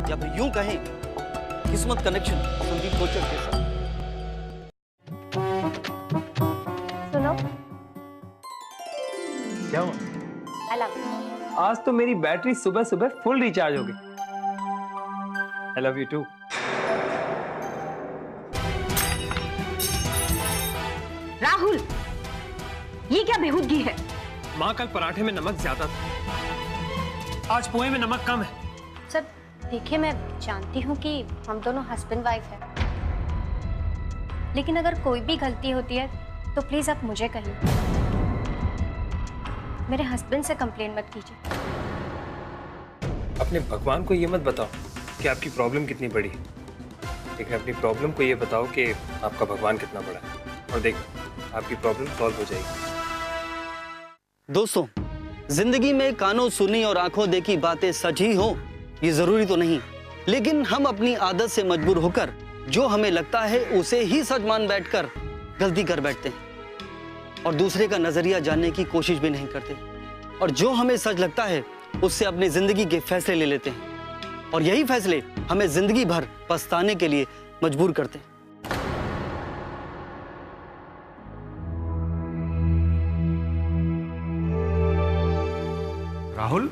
या फिर यूं कहें किस्मत कनेक्शन संदीप कोचर के साथ। सुनो, क्या हुआ? आई लव यू। आज तो मेरी बैटरी सुबह सुबह फुल रिचार्ज हो गई। I love you too. Rahul, ये क्या बेहूदगी है? माँ, कल पराठे में नमक ज्यादा था, आज पोहे में नमक कम है। सर देखिए, मैं जानती हूँ कि हम दोनों हस्बैंड वाइफ हैं, लेकिन अगर कोई भी गलती होती है तो प्लीज आप मुझे कहिए, मेरे हस्बैंड से कंप्लेन मत कीजिए। अपने भगवान को ये मत बताओ कि आपकी प्रॉब्लम कितनी बड़ी है, लेकिन अपनी प्रॉब्लम को ये बताओ कि आपका भगवान कितना बड़ा है, और देख आपकी प्रॉब्लम सॉल्व हो जाएगी। दोस्तों, जिंदगी में कानों सुनी और आंखों देखी बातें सच ही हो ये जरूरी तो नहीं, लेकिन हम अपनी आदत से मजबूर होकर जो हमें लगता है उसे ही सच मान बैठकर गलती कर बैठते हैं और दूसरे का नजरिया जानने की कोशिश भी नहीं करते, और जो हमें सच लगता है उससे अपनी जिंदगी के फैसले ले लेते हैं, और यही फैसले हमें जिंदगी भर पछताने के लिए मजबूर करते हैं। राहुल,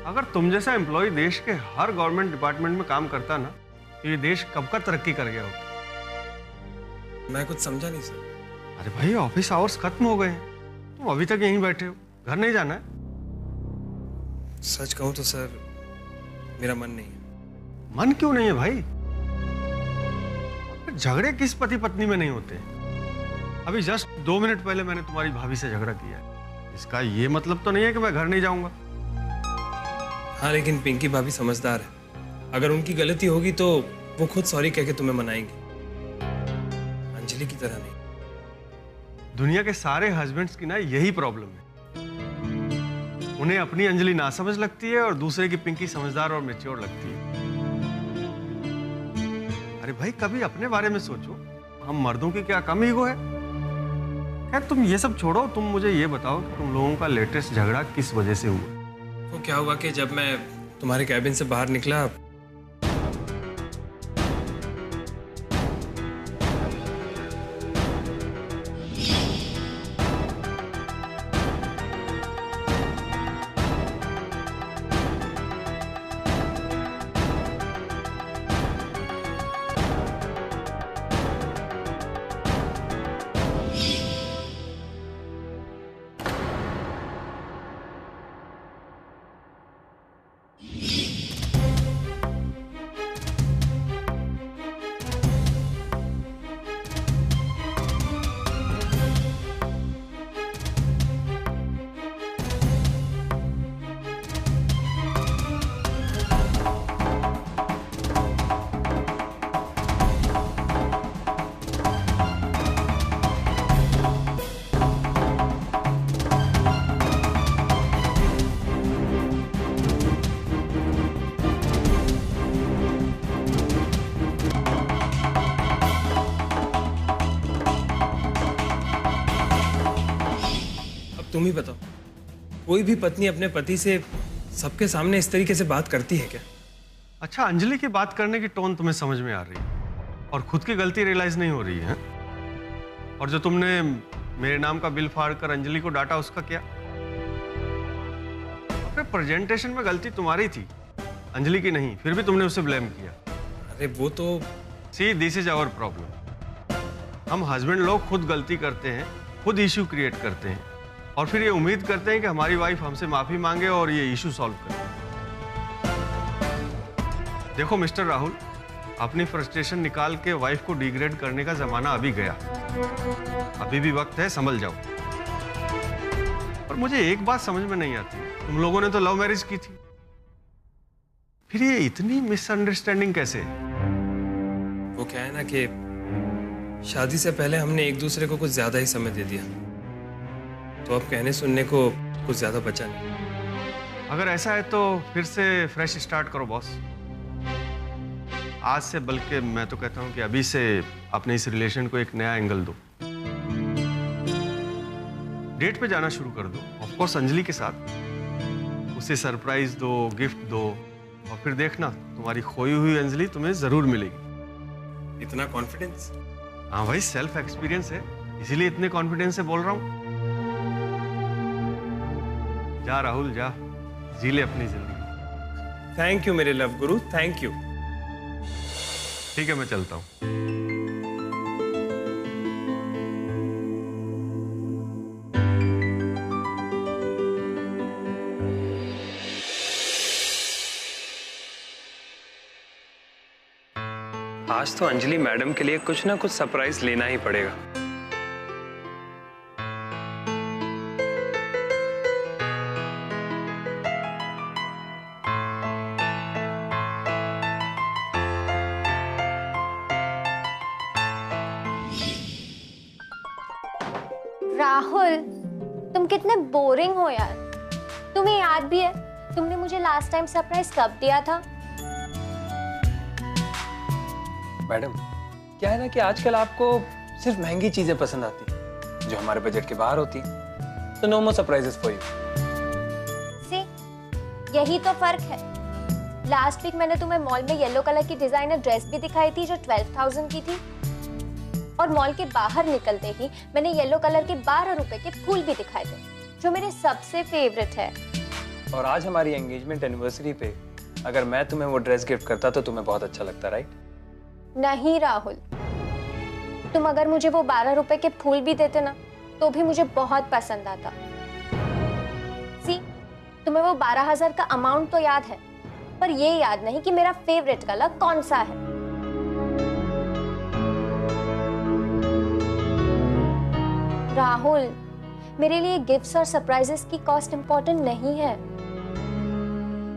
अगर तुम जैसा एम्प्लॉय देश के हर गवर्नमेंट डिपार्टमेंट में काम करता ना, तो ये देश कब का तरक्की कर गया होता। मैं कुछ समझा नहीं सर। अरे भाई, ऑफिस आवर्स खत्म हो गए हैं, तुम अभी तक यहीं बैठे हो, घर नहीं जाना है? सच कहूँ तो सर, मेरा मन नहीं है। मन क्यों नहीं है भाई? झगड़े किस पति पत्नी में नहीं होते? अभी जस्ट 2 मिनट पहले मैंने तुम्हारी भाभी से झगड़ा किया है, इसका ये मतलब तो नहीं है कि मैं घर नहीं जाऊंगा। हाँ, लेकिन पिंकी भाभी समझदार है, अगर उनकी गलती होगी तो वो खुद सॉरी कह के तुम्हें मनाएंगी, अंजलि की तरह नहीं। दुनिया के सारे हस्बैंड्स की ना यही प्रॉब्लम है, उन्हें अपनी अंजलि नासमझ लगती है और दूसरे की पिंकी समझदार और मैच्योर लगती है। अरे भाई, कभी अपने बारे में सोचो, हम मर्दों की क्या कम ईगो है? खैर तुम ये सब छोड़ो, तुम मुझे ये बताओ कि तुम लोगों का लेटेस्ट झगड़ा किस वजह से हुआ? वो क्या हुआ कि जब मैं तुम्हारे कैबिन से बाहर निकला, तुम ही बताओ, कोई भी पत्नी अपने पति से सबके सामने इस तरीके से बात करती है क्या? अच्छा, अंजलि की बात करने की टोन तुम्हें समझ में आ रही है और खुद की गलती रियलाइज नहीं हो रही है? और जो तुमने मेरे नाम का बिल फाड़ कर अंजलि को डांटा, उसका क्या? अपने प्रेजेंटेशन में गलती तुम्हारी थी, अंजलि की नहीं, फिर भी तुमने उसे ब्लेम किया। अरे वो तो सी, दिस इज आवर प्रॉब्लम। हम हस्बैंड लोग खुद गलती करते हैं, खुद इश्यू क्रिएट करते हैं और फिर ये उम्मीद करते हैं कि हमारी वाइफ हमसे माफी मांगे और ये इश्यू सॉल्व करे। देखो मिस्टर राहुल, अपनी फ्रस्ट्रेशन निकाल के वाइफ को डिग्रेड करने का जमाना अभी गया, अभी भी वक्त है, संभल जाओ। पर मुझे एक बात समझ में नहीं आती, तुम लोगों ने तो लव मैरिज की थी, फिर ये इतनी मिसअंडरस्टैंडिंग कैसे? वो क्या है ना कि शादी से पहले हमने एक दूसरे को कुछ ज्यादा ही समय दे दिया, तो अब कहने सुनने को कुछ ज्यादा बचा नहीं। अगर ऐसा है तो फिर से फ्रेश स्टार्ट करो बॉस। आज से, बल्कि मैं तो कहता हूं कि अभी से अपने इस रिलेशन को एक नया एंगल दो, डेट पे जाना शुरू कर दो, ऑफ कोर्स अंजलि के साथ। उसे सरप्राइज दो, गिफ्ट दो, और फिर देखना तुम्हारी खोई हुई अंजलि तुम्हें जरूर मिलेगी। इतना कॉन्फिडेंस? हाँ भाई, सेल्फ एक्सपीरियंस है, इसीलिए इतने कॉन्फिडेंस से बोल रहा हूँ। जा राहुल जा, जी ले अपनी जिंदगी। थैंक यू मेरे लव गुरु, थैंक यू। ठीक है, मैं चलता हूँ। आज तो अंजलि मैडम के लिए कुछ ना कुछ सरप्राइज लेना ही पड़ेगा। राहुल, तुम कितने बोरिंग हो यार। तुम्हें याद भी है तुमने मुझे लास्ट टाइम सरप्राइज कब दिया था? मैडम, क्या है ना कि आजकल आपको सिर्फ महंगी चीजें पसंद आती हैं जो हमारे बजट के बाहर होती हैं। तो no more surprises for you. See, यही तो फर्क है। लास्ट वीक मैंने तुम्हें मॉल में येलो कलर की डिजाइनर ड्रेस भी दिखाई थी जो 12,000 की थी, और मॉल के बाहर निकलते ही मैंने येलो कलर के 12 रुपए के फूल भी दिखाए थे जो मेरे सबसे फेवरेट है। और आज हमारी एंगेजमेंट एनिवर्सरी पे अगर मैं तुम्हें वो ड्रेस गिफ्ट करता तो तुम्हें बहुत अच्छा लगता, राइट? नहीं राहुल, तुम अगर मुझे वो 12 रुपए के फूल भी देते ना तो भी मुझे बहुत पसंद आता। सी, तुम्हें वो 12,000 का अमाउंट तो याद है, पर ये याद नहीं कि मेरा फेवरेट कलर कौन सा है। राहुल, मेरे लिए गिफ्ट्स और सरप्राइजेस की कॉस्ट इंपॉर्टेंट नहीं है।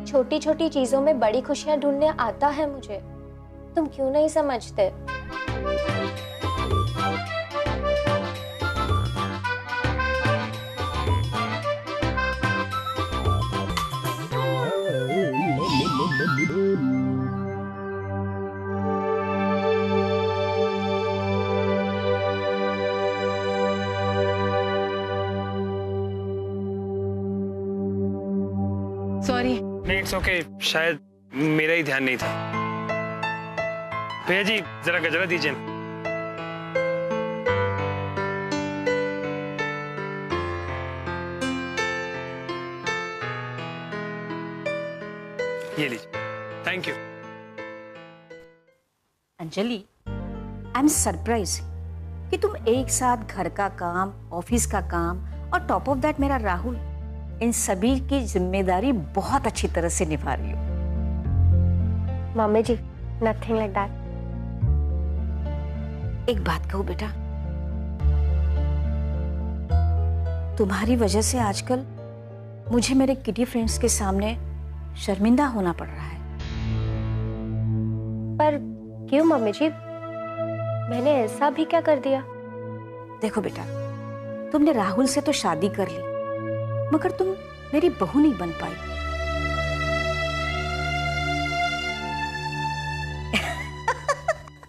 छोटी छोटी चीजों में बड़ी खुशियां ढूंढने आता है मुझे। तुम क्यों नहीं समझते? सॉरी। नहीं, इट्स ओके। शायद मेरा ही ध्यान नहीं था। भैया जी, जरा गजरा दीजिए। ये लीजिए, thank you. Anjali, I am surprise कि तुम एक साथ घर का काम, ऑफिस का काम और टॉप ऑफ दैट मेरा राहुल, इन सभी की जिम्मेदारी बहुत अच्छी तरह से निभा रही हो। Mummy ji, nothing like that. एक बात कहूं बेटा, तुम्हारी वजह से आजकल मुझे मेरे किटी फ्रेंड्स के सामने शर्मिंदा होना पड़ रहा है। पर क्यों मम्मी जी? मैंने ऐसा भी क्या कर दिया? देखो बेटा, तुमने राहुल से तो शादी कर ली, मगर तुम मेरी बहू नहीं बन पाई।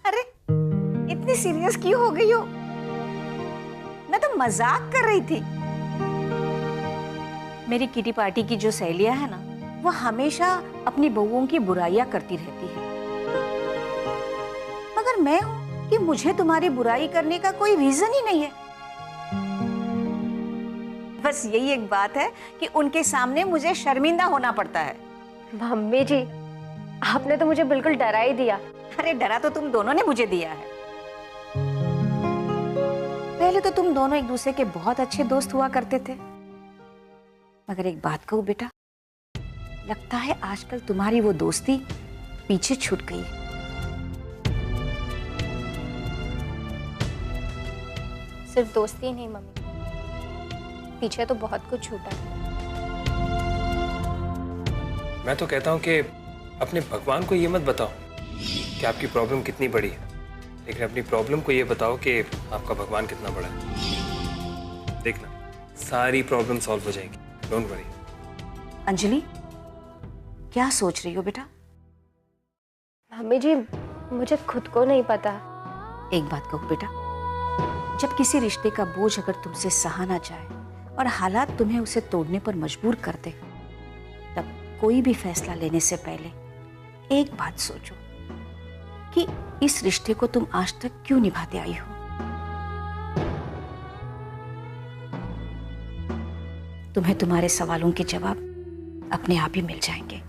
अरे, इतनी सीरियस क्यों हो गई हो? मैं तो मजाक कर रही थी। मेरी किटी पार्टी की जो सहेलियां है ना, वो हमेशा अपनी बहुओं की बुराइयां करती रहती है, मगर मैं हूं कि मुझे तुम्हारी बुराई करने का कोई रीजन ही नहीं है। बस यही एक बात है कि उनके सामने मुझे शर्मिंदा होना पड़ता है। मम्मी जी, आपने तो मुझे बिल्कुल डरा ही दिया। अरे, डरा तो तुम दोनों ने मुझे दिया है। पहले तो तुम दोनों एक दूसरे के बहुत अच्छे दोस्त हुआ करते थे, मगर एक बात कहूं बेटा, लगता है आजकल तुम्हारी वो दोस्ती पीछे छूट गई है। सिर्फ दोस्ती ही नहीं मम्मी, पीछे तो बहुत कुछ छूटा है। मैं तो कहता हूँ कि अपने भगवान को ये मत बताओ कि आपकी प्रॉब्लम कितनी बड़ी है, लेकिन अपनी प्रॉब्लम को ये बताओ कि आपका भगवान कितना बड़ा है। देखना, सारी प्रॉब्लम सॉल्व हो जाएंगी, डोंट वरी। अंजलि, क्या सोच रही हो बेटा? मम्मी जी, मुझे खुद को नहीं पता। एक बात कहूं बेटा, जब किसी रिश्ते का बोझ अगर तुमसे सहा ना जाए और हालात तुम्हें उसे तोड़ने पर मजबूर कर दे, तब कोई भी फैसला लेने से पहले एक बात सोचो कि इस रिश्ते को तुम आज तक क्यों निभाते आई हो। तुम्हें तुम्हारे सवालों के जवाब अपने आप ही मिल जाएंगे।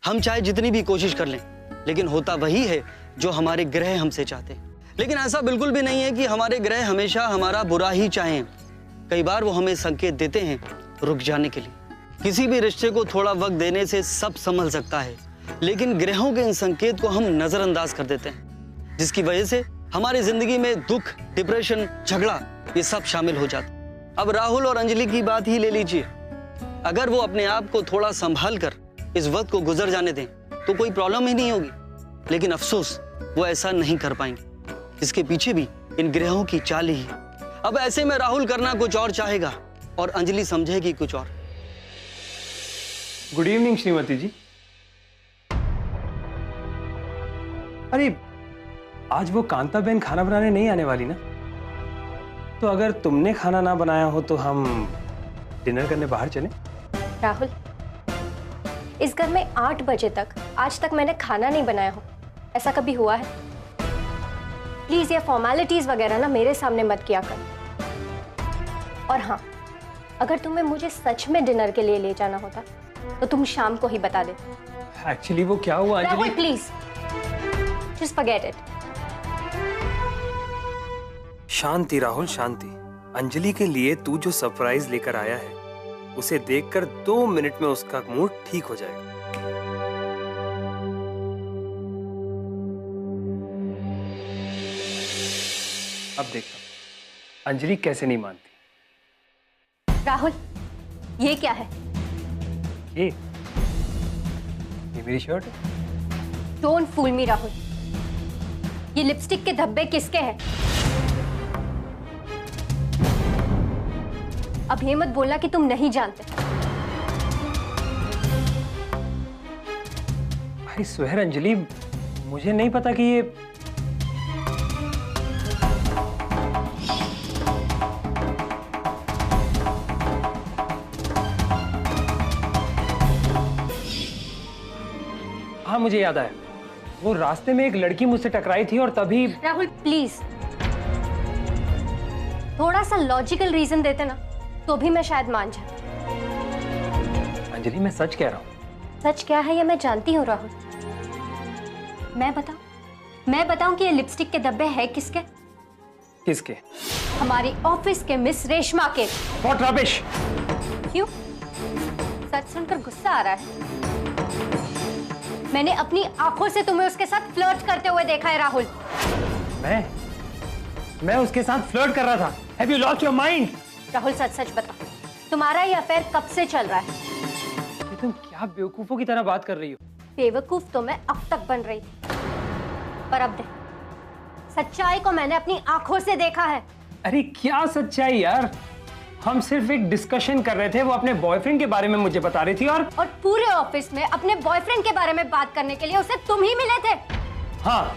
हम चाहे जितनी भी कोशिश कर लें, लेकिन होता वही है जो हमारे ग्रह हमसे चाहते हैं। लेकिन ऐसा बिल्कुल भी नहीं है कि हमारे ग्रह हमेशा हमारा बुरा ही चाहें। कई बार वो हमें संकेत देते हैं रुक जाने के लिए। किसी भी रिश्ते को थोड़ा वक्त देने से सब संभल सकता है, लेकिन ग्रहों के इन संकेत को हम नजरअंदाज कर देते हैं, जिसकी वजह से हमारी जिंदगी में दुख, डिप्रेशन, झगड़ा ये सब शामिल हो जाता। अब राहुल और अंजलि की बात ही ले लीजिए। अगर वो अपने आप को थोड़ा संभाल कर इस वक्त को गुजर जाने दें तो कोई प्रॉब्लम ही नहीं होगी, लेकिन अफसोस वो ऐसा नहीं कर पाएंगे। इसके पीछे भी इन ग्रहों की चाल ही है। अब ऐसे में राहुल करना कुछ और चाहेगा और अंजलि समझेगी कुछ और। गुड इवनिंग श्रीमती जी। अरे आज वो कांता बहन खाना बनाने नहीं आने वाली ना, तो अगर तुमने खाना ना बनाया हो तो हम डिनर करने बाहर चलें। राहुल, इस घर में 8 बजे तक आज तक मैंने खाना नहीं बनाया हो, ऐसा कभी हुआ है? प्लीज ये फॉर्मेलिटीज वगैरह ना मेरे सामने मत किया कर। और हाँ, अगर तुम्हें मुझे सच में डिनर के लिए ले जाना होता तो तुम शाम को ही बता दे। एक्चुअली वो क्या हुआ Anjali? Rahul please, just forget it. शांति राहुल शांति। अंजलि के लिए तू जो सरप्राइज लेकर आया है उसे देखकर 2 मिनट में उसका मूड ठीक हो जाएगा। अब देखो अंजलि कैसे नहीं मानती। राहुल, ये क्या है? ये मेरी शर्ट है। डोंट फूल मी राहुल। ये लिपस्टिक के धब्बे किसके हैं? अब ये मत बोलना कि तुम नहीं जानते। भाई स्वेर अंजलि, मुझे नहीं पता कि ये हाँ मुझे याद आया, वो रास्ते में एक लड़की मुझसे टकराई थी और तभी। राहुल प्लीज, थोड़ा सा लॉजिकल रीजन देते ना तो भी मैं शायद मान जाती। अंजलि मैं सच कह रहा हूँ। सच क्या है ये मैं जानती हूँ राहुल। मैं बताऊं कि ये लिपस्टिक के धब्बे है किसके? किसके? हमारी ऑफिस के मिस रेशमा के। What rubbish! क्यों? सच सुनकर गुस्सा आ रहा है? मैंने अपनी आंखों से तुम्हें उसके साथ फ्लर्ट करते हुए देखा है राहुल। मैं उसके साथ फ्लर्ट कर रहा था। Have you lost your mind? Rahul सच सच बताओ, तुम्हारा ये अफेयर कब से चल रहा है? ये तुम क्या बेवकूफों की तरह बात कर रही हो? बेवकूफ तो मैं अब तक बन रही थी, पर अब देख, सच्चाई को मैंने अपनी आंखों से देखा है। अरे क्या सच्चाई यार, हम सिर्फ एक डिस्कशन कर रहे थे। वो अपने बॉयफ्रेंड के बारे में मुझे बता रही थी और पूरे ऑफिस में अपने बॉयफ्रेंड के बारे में बात करने के लिए उसे तुम ही मिले थे। हाँ,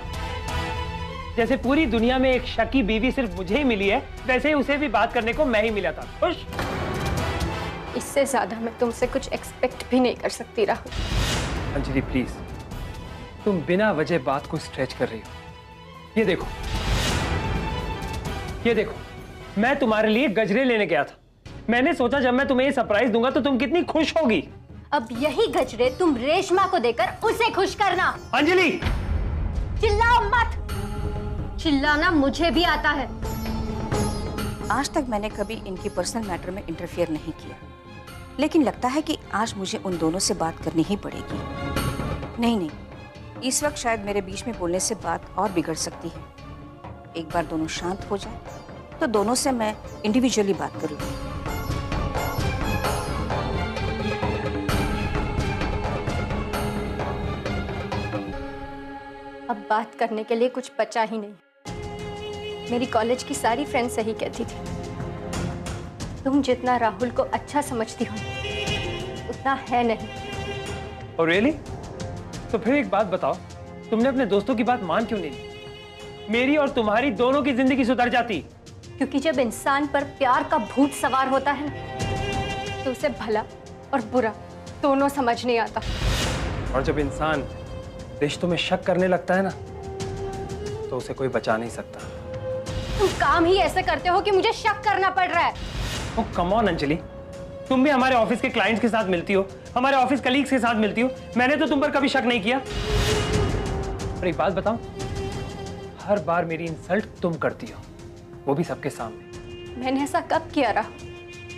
जैसे पूरी दुनिया में एक शकी बीवी सिर्फ मुझे ही मिली है, वैसे ही उसे भी बात करने को मैं ही मिला था। खुश? इससे ज्यादा मैं तुमसे कुछ एक्सपेक्ट भी नहीं कर सकती राहुल। अंजलि प्लीज, तुम बिना वजह बात को स्ट्रेच कर रही हो। ये देखो, मैं तुम्हारे लिए गजरे लेने गया था। मैंने सोचा जब मैं तुम्हें ये सरप्राइज दूंगा तो तुम कितनी खुश होगी। अब यही गजरे तुम रेशमा को देकर उसे खुश करना। अंजलि चिल्लाओ मत, चिल्लाना मुझे भी आता है। आज तक मैंने कभी इनकी पर्सनल मैटर में इंटरफेयर नहीं किया, लेकिन लगता है कि आज मुझे उन दोनों से बात करनी ही पड़ेगी। नहीं, इस वक्त शायद मेरे बीच में बोलने से बात और बिगड़ सकती है। एक बार दोनों शांत हो जाए तो दोनों से मैं इंडिविजुअली बात करूंगी। अब बात करने के लिए कुछ बचा ही नहीं। मेरी कॉलेज की सारी फ्रेंड्स सही कहती थी, तुम जितना राहुल को अच्छा समझती हो उतना है नहीं। और रियली? तो फिर एक बात बताओ, तुमने अपने दोस्तों की बात मान क्यों नहीं ली? मेरी और तुम्हारी दोनों की जिंदगी सुधर जाती। क्योंकि जब इंसान पर प्यार का भूत सवार होता है ना, तो उसे भला और बुरा दोनों समझ नहीं आता। और जब इंसान रिश्तों में शक करने लगता है ना, तो उसे कोई बचा नहीं सकता। तुम काम ही ऐसे करते हो कि मुझे शक करना पड़ रहा है। ओ कम ऑन अंजलि, तुम भी हमारे ऑफिस के क्लाइंट्स के साथ मिलती हो, हमारे ऑफिस कलीग्स के साथ मिलती हो, मैंने तो तुम पर कभी शक नहीं किया। और एक बात बताओ, हर बार मेरी इंसल्ट तुम करती हो, वो भी सबके सामने। मैंने ऐसा कब किया रहा?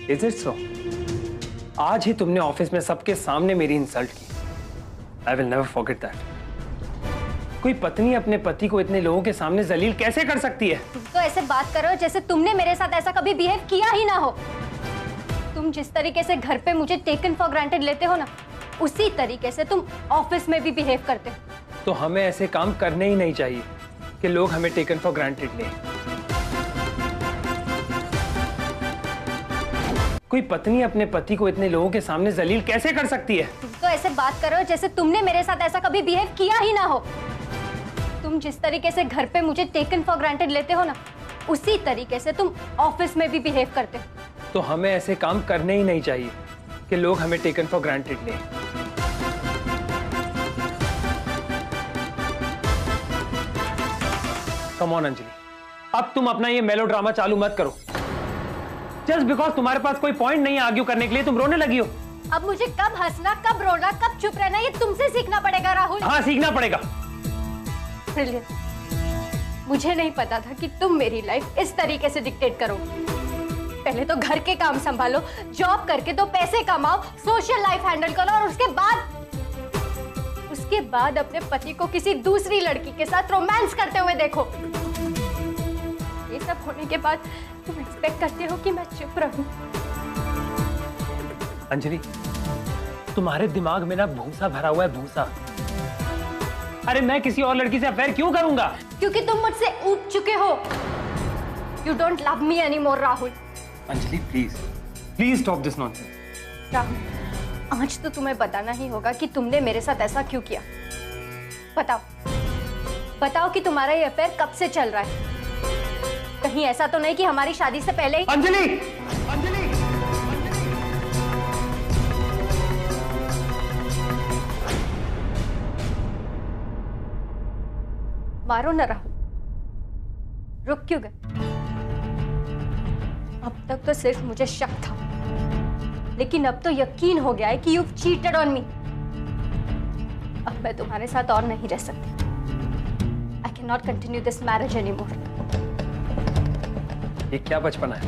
Is it so? आज ही तुमने ऑफिस में सबके सामने मेरी इंसल्ट की। I will never forget that. कोई पत्नी अपने पति को इतने लोगों के सामने जलील कैसे कर सकती है? तुम तो ऐसे बात कर रहे हो जैसे तुमने मेरे साथ ऐसा कभी बिहेव किया ही ना हो। तुम जिस तरीके से घर पे मुझे टेकन फॉर ग्रांटेड लेते हो ना, उसी तरीके से तुम ऑफिस में भी बिहेव करते हो। तो हमें ऐसे काम करने ही नहीं चाहिए कि लोग हमें टेकन फॉर ग्रांटेड लें। कोई पत्नी अपने पति को इतने लोगों के सामने जलील कैसे कर सकती है? तुम तो ऐसे बात कर रहे हो जैसे तुमने मेरे साथ ऐसा कभी बिहेव किया ही ना हो। तुम जिस तरीके से घर पे मुझे टेकन फॉर ग्रांटेड लेते हो ना, उसी तरीके से तुम ऑफिस में भी बिहेव करते हो। तो हमें ऐसे काम करने ही नहीं चाहिए कि लोग हमें टेकन फॉर ग्रांटेड लें। कम ऑन अंजलि, अब तुम अपना ये मेलोड्रामा चालू मत करो। जस्ट बिकॉज तुम्हारे पास कोई पॉइंट नहीं है आर्ग्यू करने के लिए, तुम रोने लगी हो। अब मुझे कब हंसना, कब रोना, कब चुप रहना, ये तुमसे सीखना पड़ेगा राहुल। हाँ, सीखना पड़ेगा। ब्रिलियंट। मुझे नहीं पता था कि तुम मेरी लाइफ इस तरीके से डिक्टेट करोगे। पहले तो घर के काम संभालो, जॉब करके तो पैसे कमाओ, सोशल लाइफ हैंडल करो, और उसके बाद अपने पति को किसी दूसरी लड़की के साथ रोमांस करते हुए देखो। ये सब होने के बाद तुम एक्सपेक्ट करते हो कि मैं चुप रहूं? अंजलि, तुम्हारे दिमाग में ना भूसा भरा हुआ है, भूसा। अरे मैं किसी और लड़की से अफेयर क्यों करूंगा? क्योंकि तुम मुझसे ऊब चुके हो। You don't love me anymore, Rahul. Anjali please stop this nonsense. Rahul, आज तो तुम्हें बताना ही होगा कि तुमने मेरे साथ ऐसा क्यों किया। बताओ कि तुम्हारा ये अफेयर कब से चल रहा है? कहीं ऐसा तो नहीं कि हमारी शादी से पहले ही? अंजलि, मारो न राहुल, रुक क्यों गए? अब तक तो सिर्फ मुझे शक था, लेकिन अब तो यकीन हो गया है कि you've cheated on me। अब मैं तुम्हारे साथ और नहीं रह सकती। I cannot continue this marriage anymore। ये क्या बचपना है?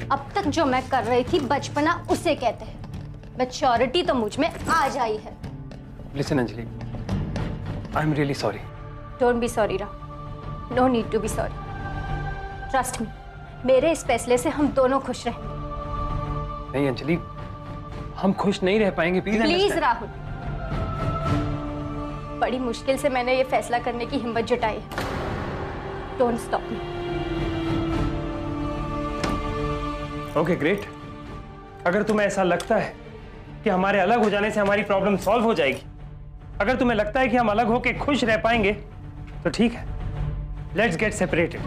अब तक जो मैं कर रही थी बचपना उसे कहते हैं। मैच्योरिटी तो मुझ में आज आई है। Listen Anjali, I am really sorry. Don't be sorry, Rahul. No need to be sorry। Trust me, मेरे इस फैसले से हम दोनों खुश रहेंगे। नहीं अंजलि, हम खुश नहीं रह पाएंगे। प्लीज राहुल, बड़ी मुश्किल से मैंने ये फैसला करने की हिम्मत जुटाई है। Don't stop me. Okay great. अगर तुम्हें ऐसा लगता है कि हमारे अलग हो जाने से हमारी प्रॉब्लम सॉल्व हो जाएगी, अगर तुम्हें लगता है कि हम अलग होकर खुश रह पाएंगे, तो ठीक है, लेट्स गेट सेपरेटेड।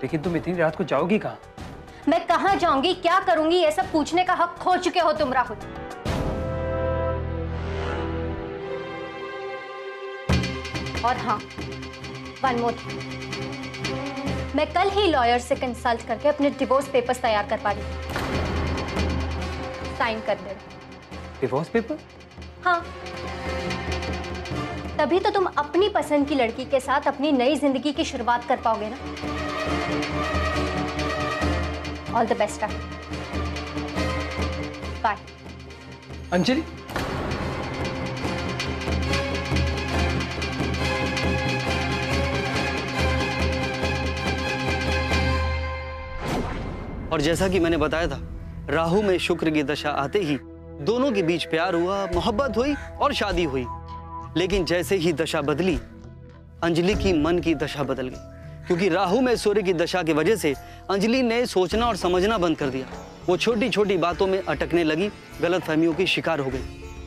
लेकिन तुम इतनी रात को जाओगी कहाँ? मैं कहाँ जाऊंगी, क्या करूंगी, ये सब पूछने का हक खो चुके हो तुम राहुल। और हाँ, वन मोर थिंग, मैं कल ही लॉयर से कंसल्ट करके अपने डिवोर्स पेपर्स तैयार कर पा रही हूँ। साइन कर दे। Divorce paper? हाँ, तभी तो तुम अपनी पसंद की लड़की के साथ अपनी नई जिंदगी की शुरुआत कर पाओगे ना। All the best. Bye. Anjali, और जैसा कि मैंने बताया था, राहु में शुक्र की दशा आते ही दोनों के बीच प्यार हुआ, मोहब्बत हुई और शादी हुई। लेकिन जैसे ही दशा बदली, अंजलि की मन की दशा बदल गई। क्योंकि राहु में सूर्य की दशा की वजह से अंजलि ने सोचना और समझना बंद कर दिया। वो छोटी छोटी बातों में अटकने लगी, गलतफहमियों की शिकार हो गई।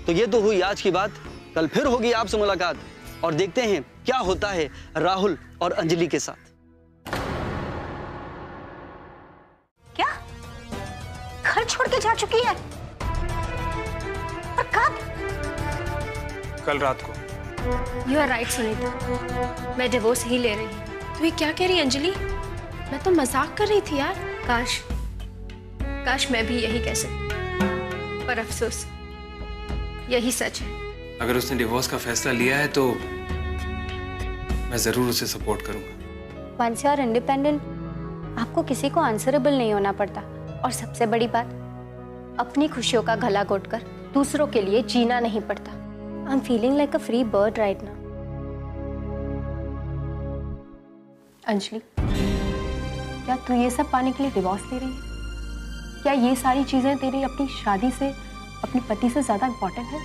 तो ये तो हुई आज की बात, कल फिर होगी आपसे मुलाकात और देखते हैं क्या होता है राहुल और अंजलि के साथ। क्या घर छोड़ के जा चुकी है? और कब? कल रात को। यू आर राइट सुनीता, मैं डिवोर्स ही ले रही हूँ। तू ये क्या कह रही है अंजलि? मैं तो मजाक कर रही थी यार। काश मैं भी यही कह सकती, पर अफसोस यही सच है। अगर उसने डिवोर्स का फैसला लिया है तो मैं जरूर उसे सपोर्ट करूंगा। वंस यू आर इंडिपेंडेंट, आपको किसी को आंसरेबल नहीं होना पड़ता। और सबसे बड़ी बात, अपनी खुशियों का गला घोटकर दूसरों के लिए जीना नहीं पड़ता। I am feeling like a free bird right now. Anjali, क्या तू ये सब पाने के लिए डिवोर्स ले रही है? क्या ये सारी चीजें तेरी अपनी शादी से, अपने पति से ज्यादा इम्पोर्टेंट है?